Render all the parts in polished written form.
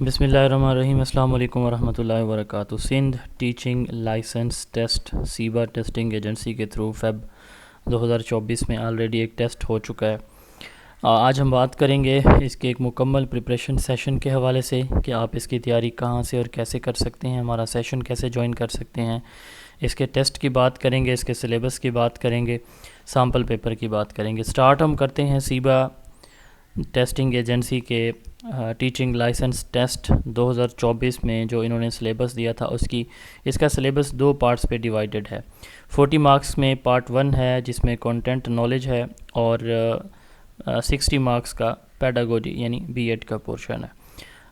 بسم اللہ الرحمن الرحیم۔ السلام علیکم ورحمۃ اللہ وبرکاتہ۔ Sindh teaching licence test SIBA testing agency کے تھرو فیب 2024 میں آلریڈی ایک ٹیسٹ ہو چکا ہے۔ آج ہم بات کریں گے اس کے ایک مکمل پریپریشن سیشن کے حوالے سے کہ آپ اس کی تیاری کہاں سے اور کیسے کر سکتے ہیں، ہمارا سیشن کیسے جوائن کر سکتے ہیں، اس کے ٹیسٹ کی بات کریں گے، اس کے سلیبس کی بات کریں گے، سیمپل پیپر کی بات کریں گے۔ سٹارٹ ہم کرتے ہیں سیبا ٹیسٹنگ ایجنسی کے ٹیچنگ لائسنس ٹیسٹ 2024 میں جو انہوں نے سلیبس دیا تھا اس کا سلیبس 2 پارٹس پہ ڈیوائیڈڈ ہے۔ 40 مارکس میں پارٹ 1 ہے جس میں کنٹینٹ نالج ہے، اور 60 مارکس کا پیڈاگوجی یعنی بی ایڈ کا پورشن ہے۔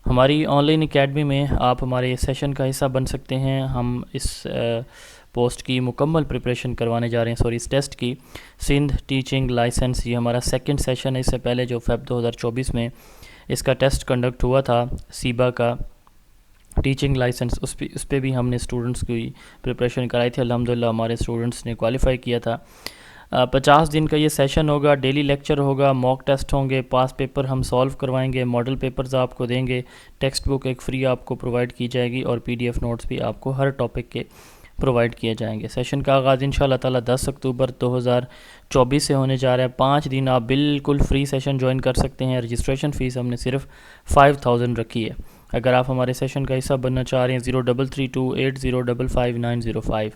ہماری آن لائن اکیڈمی میں آپ ہمارے سیشن کا حصہ بن سکتے ہیں۔ ہم اس پوسٹ کی مکمل پریپریشن کروانے جا رہے ہیں، اس ٹیسٹ کی۔ سندھ ٹیچنگ لائسنس یہ ہمارا سیکنڈ سیشن ہے۔ اس سے پہلے جو فیب 2024 میں اس کا ٹیسٹ کنڈکٹ ہوا تھا سیبا کا ٹیچنگ لائسنس، اس پہ بھی ہم نے اسٹوڈنٹس کی پریپریشن کرائی تھی۔ الحمدللہ ہمارے اسٹوڈنٹس نے کوالیفائی کیا تھا۔ 50 دن کا یہ سیشن ہوگا، ڈیلی لیکچر ہوگا، موک ٹیسٹ ہوں گے، پاس پیپر ہم سولو کروائیں گے، ماڈل پیپرز آپ کو دیں گے، ٹیکسٹ بک ایک فری آپ کو پرووائڈ کی جائے گی، اور PDF نوٹس بھی آپ کو ہر ٹاپک کے پرووائڈ کیے جائیں گے۔ سیشن کا آغاز انشاءاللہ تعالیٰ 10 اکتوبر 2024 سے ہونے جا رہا ہے۔ 5 دن آپ بالکل فری سیشن جوائن کر سکتے ہیں۔ رجسٹریشن فیس ہم نے صرف 5000 رکھی ہے۔ اگر آپ ہمارے سیشن کا حصہ بننا چاہ رہے ہیں 033280559005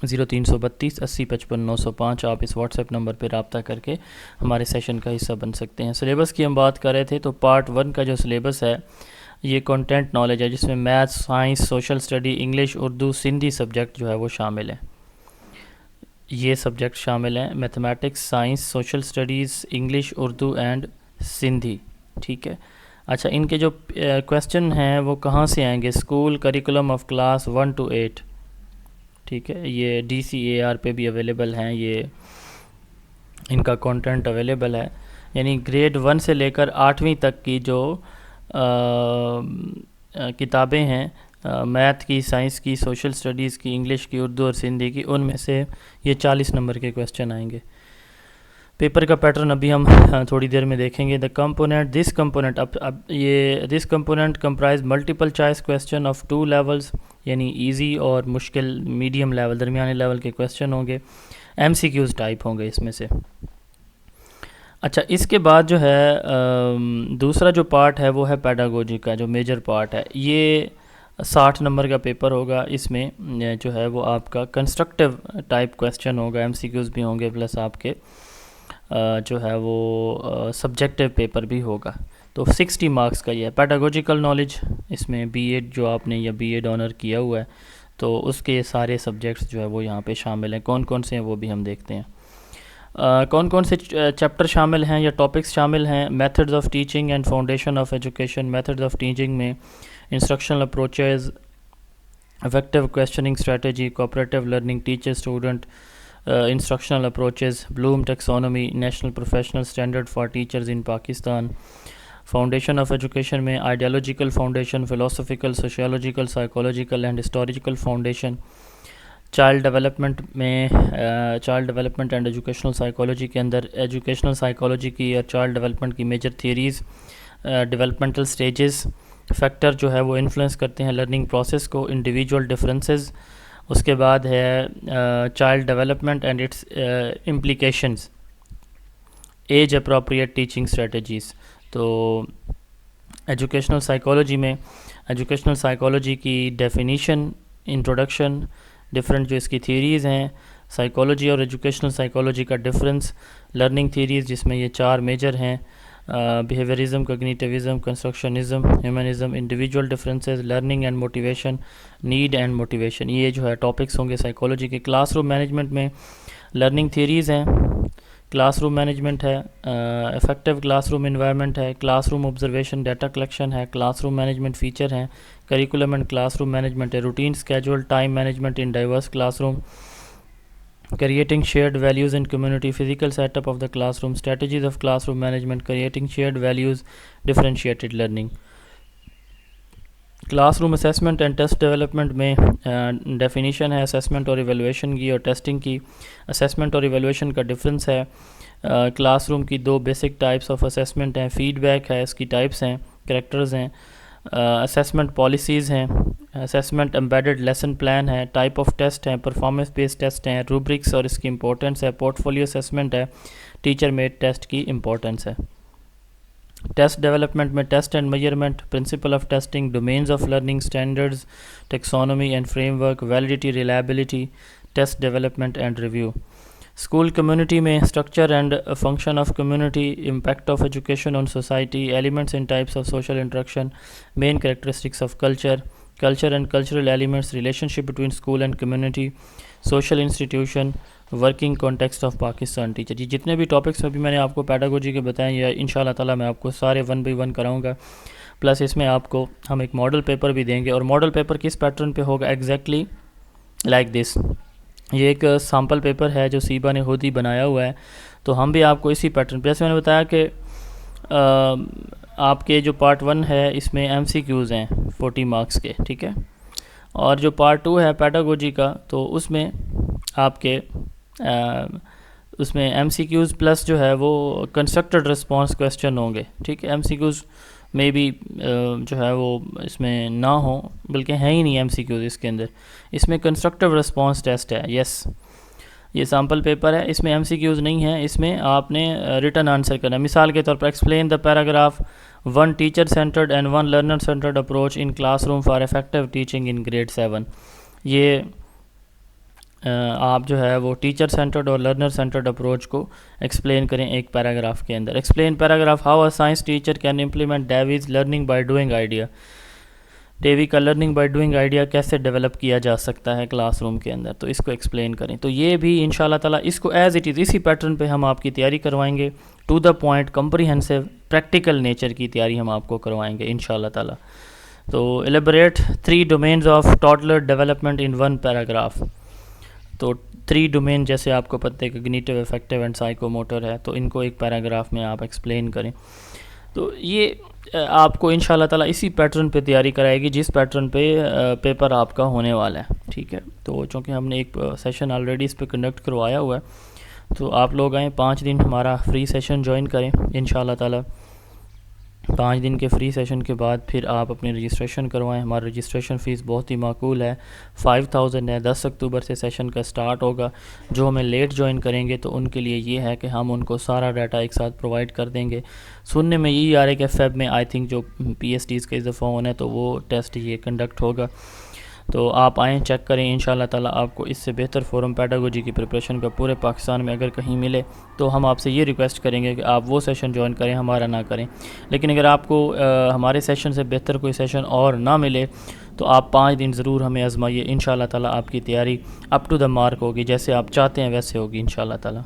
0332 8055 آپ اس واٹس ایپ نمبر پہ رابطہ کر کے ہمارے سیشن کا حصہ بن سکتے ہیں۔ سلیبس کی ہم بات کر رہے تھے تو پارٹ 1 کا جو سلیبس ہے یہ کنٹینٹ نالج ہے، جس میں maths, science, social study, English, Urdu, Sindhi subject جو ہے وہ شامل ہیں۔ یہ سبجیکٹ شامل ہیں: mathematics, science, social studies, English, Urdu and Sindhi. ٹھیک ہے۔ اچھا، ان کے جو کویسچن ہیں وہ کہاں سے آئیں گے؟ School curriculum of class 1 to 8۔ ٹھیک ہے، یہ DCAR پہ بھی اویلیبل ہیں، یہ ان کا کنٹینٹ اویلیبل ہے، یعنی گریڈ 1 سے لے کر 8ویں تک کی جو کتابیں ہیں میتھ کی، سائنس کی، سوشل اسٹڈیز کی، انگلش کی، اردو اور سندھی کی، ان میں سے یہ 40 نمبر کے کویسچن آئیں گے۔ پیپر کا پیٹرن ابھی ہم تھوڑی دیر میں دیکھیں گے۔ This component comprise multiple choice question of 2 levels, یعنی ایزی اور مشکل، میڈیم لیول، درمیانے لیول کے کویسچن ہوں گے۔ MCQs ٹائپ ہوں گے اس میں سے۔ اچھا، اس کے بعد جو ہے دوسرا جو پارٹ ہے وہ ہے پیڈاگوجی کا، جو میجر پارٹ ہے۔ یہ 60 نمبر کا پیپر ہوگا۔ اس میں جو ہے وہ آپ کا کنسٹرکٹیو ٹائپ کویسچن ہوگا، MCQs بھی ہوں گے، پلس آپ کے جو ہے وہ سبجیکٹیو پیپر بھی ہوگا۔ تو 60 مارکس کا یہ ہے۔ پیڈاگوجیکل نالج، اس میں بی ایڈ جو آپ نے یا بی ایڈ آنر کیا ہوا ہے تو اس کے سارے سبجیکٹس جو ہے وہ یہاں پہ شامل ہیں۔ کون کون سے ہیں وہ بھی ہم دیکھتے ہیں۔ کون کون سے چیپٹر شامل ہیں یا ٹاپکس شامل ہیں؟ Methods of teaching and foundation of education. Methods of teaching میں instructional approaches, effective questioning strategy, cooperative learning, teacher student instructional approaches, Bloom taxonomy, national professional standard for teachers in Pakistan. Foundation of education میں ideological foundation, philosophical, sociological, psychological and historical foundation. Child development میں child development and educational psychology کے اندر educational psychology کی اور child development کی major theories, developmental stages, factor جو ہے وہ انفلوئنس کرتے ہیں لرننگ پروسیس کو، انڈیویجول ڈفرینسز۔ اس کے بعد ہے child development and its implications, age appropriate teaching strategies. تو ایجوکیشنل سائیکالوجی میں ایجوکیشنل سائیکالوجی کی ڈیفینیشن، انٹروڈکشن، ڈفرینٹ جو اس کی تھیوریز ہیں، سائیکالوجی اور ایجوکیشنل سائیکالوجی کا ڈفرینس، لرننگ تھیوریز جس میں یہ 4 میجر ہیں: behaviourism, cognitivism, constructionism, humanism, individual differences, learning and motivation, need and motivation. یہ جو ہے ٹاپکس ہوں گے سائیکالوجی کے۔ کلاس روم مینجمنٹ میں لرننگ تھیوریز ہیں، کلاس روم مینجمنٹ ہے، افیکٹو کلاس روم انوائرمنٹ ہے، classroom observation, data collection ہے، کلاس روم مینجمنٹ فیچر ہیں، curriculum and classroom management ہے، routine schedule, time management in diverse classroom, creating shared values in community, physical set up of the classroom, strategies of classroom management, creating shared values, differentiated learning. Classroom assessment and test development میں definition ہے assessment اور evaluation کی اور testing کی۔ Assessment اور evaluation کا difference ہے۔ Class room کی 2 بیسک ٹائپس آف اسیسمنٹ ہیں، فیڈ بیک ہے، اس کی ٹائپس ہیں، کریکٹرز ہیں، اسیسمنٹ پالیسیز ہیں، اسیسمنٹ امبیڈڈ لیسن پلان ہے، ٹائپ آف ٹیسٹ ہیں، پرفارمنس بیس ٹیسٹ ہیں، روبرکس اور اس کی امپورٹنس ہے، پورٹ فولیو اسیسمنٹ ہے، ٹیچر میڈ ٹیسٹ کی امپورٹنس ہے۔ ٹیسٹ ڈیولپمنٹ میں test and measurement, principle of testing, domains of learning, standards, taxonomy and frame work, validity, reliability, test development and review. School community میں structure and function of community, impact of education on society, elements and types of social interaction, main characteristics of culture, culture and cultural elements, relationship between school and community, social institution, working context of Pakistan teacher. یہ جتنے بھی topics ابھی میں نے آپ کو pedagogy کے بتائیں، یا ان شاء اللہ تعالیٰ میں آپ کو سارے 1 by 1 کراؤں گا، پلس اس میں آپ کو ہم ایک ماڈل پیپر بھی دیں گے، اور ماڈل پیپر کس پیٹرن پہ ہوگا؟ Exactly like this. یہ ایک سیمپل پیپر ہے جو سیبا نے خود ہی بنایا ہوا ہے، تو ہم بھی آپ کو اسی پیٹرن پہ، جیسے میں نے بتایا کہ آپ کے جو پارٹ 1 ہے اس میں MCQs ہیں 40 مارکس کے، ٹھیک ہے، اور جو پارٹ 2 ہے پیڈاگوجی کا، تو اس میں آپ کے اس میں MCQs پلس جو ہے وہ کنسٹرکٹڈ رسپانس کویسچن ہوں گے، ٹھیک ہے۔ MCQs میں بھی جو ہے وہ اس میں نہ ہوں، بلکہ ہیں ہی نہیں MCQs اس کے اندر، اس میں کنسٹرکٹیو رسپانس ٹیسٹ ہے، یس۔ یہ سیمپل پیپر ہے، اس میں MCQs نہیں ہیں، اس میں آپ نے ریٹن آنسر کرنا ہے۔ مثال کے طور پر explain the paragraph 1 teacher centred and 1 learner centred approach in classroom for effective teaching in grade 7۔ یہ آپ جو ہے وہ ٹیچر سینٹرڈ اور لرنر سینٹرڈ اپروچ کو ایکسپلین کریں ایک پیراگراف کے اندر۔ Explain paragraph how a science teacher can implement Dewey's learning by doing idea. Dewey کا لرننگ بائی ڈوئنگ آئیڈیا کیسے ڈیولپ کیا جا سکتا ہے کلاس روم کے اندر، تو اس کو ایکسپلین کریں۔ تو یہ بھی ان شاء اللہ تعالیٰ اس کو ایز اٹ از اسی پیٹرن پہ ہم آپ کی تیاری کروائیں گے، to the point, comprehensive, practical nature کی تیاری ہم آپ کو کروائیں گے ان شاء اللہ تعالیٰ۔ تو elaborate 3 domains of toddler development in 1 paragraph. تو 3 ڈومین جیسے آپ کو پتہ ہے کہ cognitive, effective and psycho motor ہے، تو ان کو ایک پیراگراف میں آپ ایکسپلین کریں۔ تو یہ آپ کو ان شاء اللہ تعالیٰ اسی پیٹرن پہ تیاری کرائے گی جس پیٹرن پہ پیپر آپ کا ہونے والا ہے، ٹھیک ہے۔ تو چونکہ ہم نے ایک سیشن آلریڈی اس پہ کنڈکٹ کروایا ہوا ہے، تو آپ لوگ آئیں، 5 دن ہمارا فری سیشن جوائن کریں ان شاء اللہ تعالیٰ۔ 5 دن کے فری سیشن کے بعد پھر آپ اپنی رجسٹریشن کروائیں۔ ہمارا رجسٹریشن فیس بہت ہی معقول ہے، 5000 ہے، 10 اکتوبر سے سیشن کا سٹارٹ ہوگا۔ جو ہمیں لیٹ جوائن کریں گے تو ان کے لیے یہ ہے کہ ہم ان کو سارا ڈیٹا ایک ساتھ پرووائڈ کر دیں گے۔ سننے میں یہی آ رہا ہے کہ فیب میں آئی تھنک جو PSTs کا اضافہ ہونا ہے تو وہ ٹیسٹ یہ کنڈکٹ ہوگا۔ تو آپ آئیں، چیک کریں، ان شاء اللہ تعالیٰ آپ کو اس سے بہتر فورم پیڈاگوجی کی پریپریشن کا پورے پاکستان میں اگر کہیں ملے تو ہم آپ سے یہ ریکویسٹ کریں گے کہ آپ وہ سیشن جوائن کریں، ہمارا نہ کریں۔ لیکن اگر آپ کو ہمارے سیشن سے بہتر کوئی سیشن اور نہ ملے تو آپ 5 دن ضرور ہمیں آزمائیے، ان شاء اللہ تعالیٰ آپ کی تیاری اپ ٹو دا مارک ہوگی، جیسے آپ چاہتے ہیں ویسے ہوگی ان شاء اللہ تعالیٰ۔